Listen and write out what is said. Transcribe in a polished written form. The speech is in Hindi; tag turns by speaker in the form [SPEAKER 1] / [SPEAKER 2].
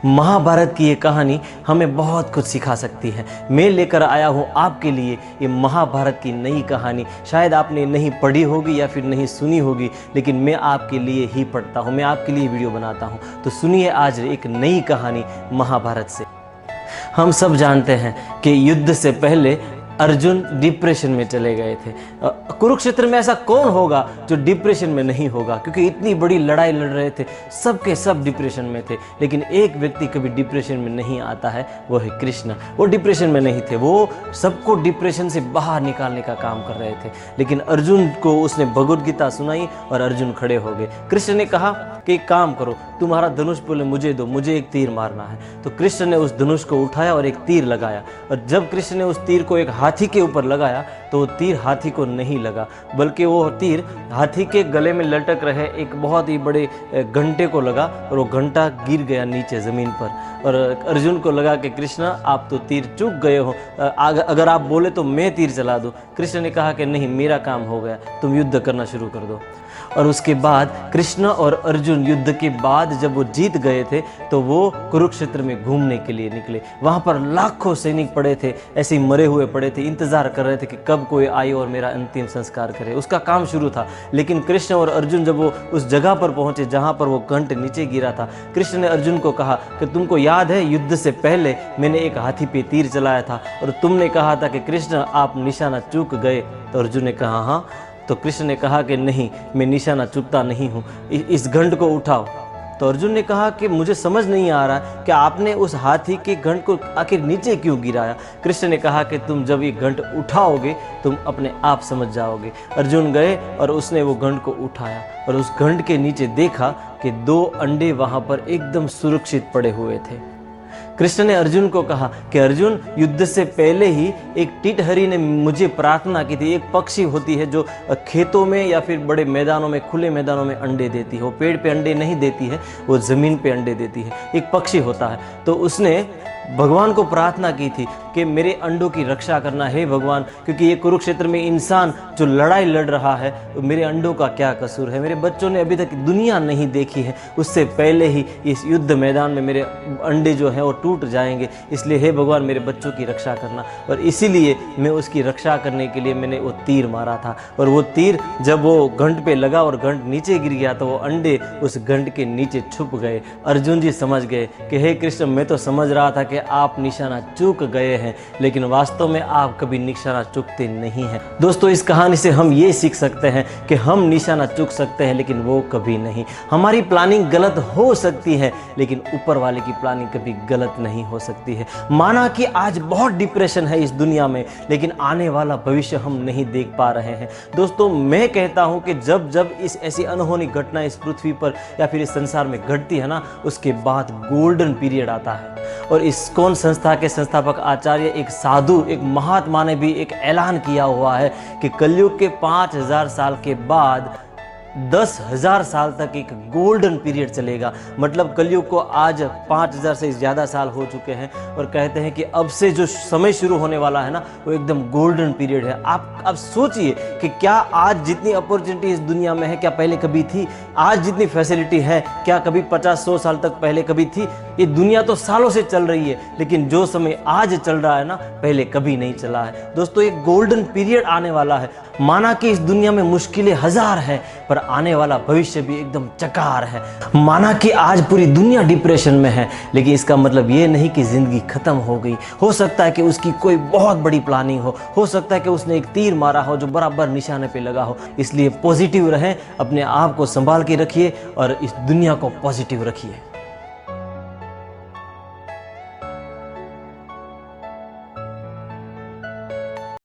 [SPEAKER 1] महाभारत की ये कहानी हमें बहुत कुछ सिखा सकती है। मैं लेकर आया हूँ आपके लिए ये महाभारत की नई कहानी। शायद आपने नहीं पढ़ी होगी या फिर नहीं सुनी होगी, लेकिन मैं आपके लिए ही पढ़ता हूँ, मैं आपके लिए वीडियो बनाता हूँ। तो सुनिए आज एक नई कहानी महाभारत से। हम सब जानते हैं कि युद्ध से पहले अर्जुन डिप्रेशन में चले गए थे। कुरुक्षेत्र में ऐसा कौन होगा जो डिप्रेशन में नहीं होगा, क्योंकि इतनी बड़ी लड़ाई लड़ रहे थे, सबके सब डिप्रेशन में थे। लेकिन एक व्यक्ति कभी डिप्रेशन में नहीं आता है, वो है कृष्ण। वो डिप्रेशन में नहीं थे, वो सबको डिप्रेशन से बाहर निकालने का काम कर रहे थे। लेकिन अर्जुन को उसने भगवद गीता सुनाई और अर्जुन खड़े हो गए। कृष्ण ने कहा कि एक काम करो, तुम्हारा धनुष पहले मुझे दो, मुझे एक तीर मारना है। तो कृष्ण ने उस धनुष को उठाया और एक तीर लगाया। और जब कृष्ण ने उस तीर को एक हाथी के ऊपर लगाया तो वो तीर हाथी को नहीं लगा, बल्कि वो तीर हाथी के गले में लटक रहे एक बहुत ही बड़े घंटे को लगा और वो घंटा गिर गया नीचे ज़मीन पर। और अर्जुन को लगा कि कृष्ण आप तो तीर चूक गए हो, अगर आप बोले तो मैं तीर चला दूँ। कृष्ण ने कहा कि नहीं, मेरा काम हो गया, तुम युद्ध करना शुरू कर दो। और उसके बाद कृष्ण और अर्जुन युद्ध के बाद जब वो जीत गए थे तो वो कुरुक्षेत्र में घूमने के लिए निकले। वहाँ पर लाखों सैनिक पड़े थे, ऐसे ही मरे हुए पड़े थे, इंतजार कर रहे थे कि कब कोई आए और मेरा अंतिम संस्कार करे। उसका काम शुरू था। लेकिन कृष्ण और अर्जुन जब वो उस जगह पर पहुंचे जहाँ पर वो घंट नीचे गिरा था, कृष्ण ने अर्जुन को कहा कि तुमको याद है युद्ध से पहले मैंने एक हाथी पे तीर चलाया था और तुमने कहा था कि कृष्ण आप निशाना चूक गए। तो अर्जुन ने कहा हाँ। तो कृष्ण ने कहा कि नहीं, मैं निशाना चूकता नहीं हूँ, इस घंट को उठाओ। तो अर्जुन ने कहा कि मुझे समझ नहीं आ रहा कि आपने उस हाथी के घंट को आखिर नीचे क्यों गिराया। कृष्ण ने कहा कि तुम जब ये घंट उठाओगे तुम अपने आप समझ जाओगे। अर्जुन गए और उसने वो घंट को उठाया और उस घंट के नीचे देखा कि 2 अंडे वहाँ पर एकदम सुरक्षित पड़े हुए थे। कृष्ण ने अर्जुन को कहा कि अर्जुन, युद्ध से पहले ही एक टिटहरी ने मुझे प्रार्थना की थी। एक पक्षी होती है जो खेतों में या फिर बड़े मैदानों में, खुले मैदानों में अंडे देती है। वो पेड़ पे अंडे नहीं देती है, वो ज़मीन पे अंडे देती है। एक पक्षी होता है। तो उसने भगवान को प्रार्थना की थी कि मेरे अंडों की रक्षा करना है भगवान, क्योंकि ये कुरुक्षेत्र में इंसान जो लड़ाई लड़ रहा है, मेरे अंडों का क्या कसूर है। मेरे बच्चों ने अभी तक दुनिया नहीं देखी है, उससे पहले ही इस युद्ध मैदान में मेरे अंडे जो हैं वो टूट जाएंगे। इसलिए हे भगवान मेरे बच्चों की रक्षा करना। और इसीलिए मैं उसकी रक्षा करने के लिए मैंने वो तीर मारा था। और वो तीर जब वो घंट पे लगा और घंट नीचे गिर गया तो वो अंडे उस घंट के नीचे छुप गए। अर्जुन जी समझ गए कि हे कृष्ण, मैं तो समझ रहा था कि आप निशाना चूक गए हैं, लेकिन वास्तव में आप कभी निशाना चूकते नहीं हैं। दोस्तों, इस कहानी से हम ये सीख सकते हैं कि हम निशाना चूक सकते हैं लेकिन वो कभी नहीं। हमारी प्लानिंग गलत हो सकती है लेकिन ऊपर वाले की प्लानिंग कभी गलत नहीं हो सकती है। माना कि आज बहुत डिप्रेशन है इस दुनिया में, लेकिन आने वाला भविष्य हम नहीं देख पा रहे हैं। दोस्तों, मैं कहता हूं कि जब जब इस ऐसी अनहोनी घटना इस पृथ्वी पर या फिर इस संसार में घटती है ना, उसके बाद गोल्डन पीरियड आता है। और इस्कॉन संस्था के संस्थापक आचार्य, एक साधु, एक महात्मा ने भी एक ऐलान किया हुआ है कि कलयुग के 5000 साल के बाद 10,000 साल तक एक गोल्डन पीरियड चलेगा। मतलब कलयुग को आज 5000 से ज़्यादा साल हो चुके हैं और कहते हैं कि अब से जो समय शुरू होने वाला है ना, वो एकदम गोल्डन पीरियड है। आप सोचिए कि क्या आज जितनी अपॉर्चुनिटी इस दुनिया में है, क्या पहले कभी थी? आज जितनी फैसिलिटी है, क्या कभी 50-100 साल तक पहले कभी थी? ये दुनिया तो सालों से चल रही है, लेकिन जो समय आज चल रहा है ना, पहले कभी नहीं चला है। दोस्तों, एक गोल्डन पीरियड आने वाला है। माना कि इस दुनिया में मुश्किलें 1000 हैं, पर आने वाला भविष्य भी एकदम चकार है। माना कि आज पूरी दुनिया डिप्रेशन में है, लेकिन इसका मतलब ये नहीं कि जिंदगी खत्म हो गई। हो सकता है कि उसकी कोई बहुत बड़ी प्लानिंग हो सकता है कि उसने एक तीर मारा हो जो बराबर निशाने पे लगा हो। इसलिए पॉजिटिव रहें, अपने आप को संभाल के रखिए और इस दुनिया को पॉजिटिव रखिए।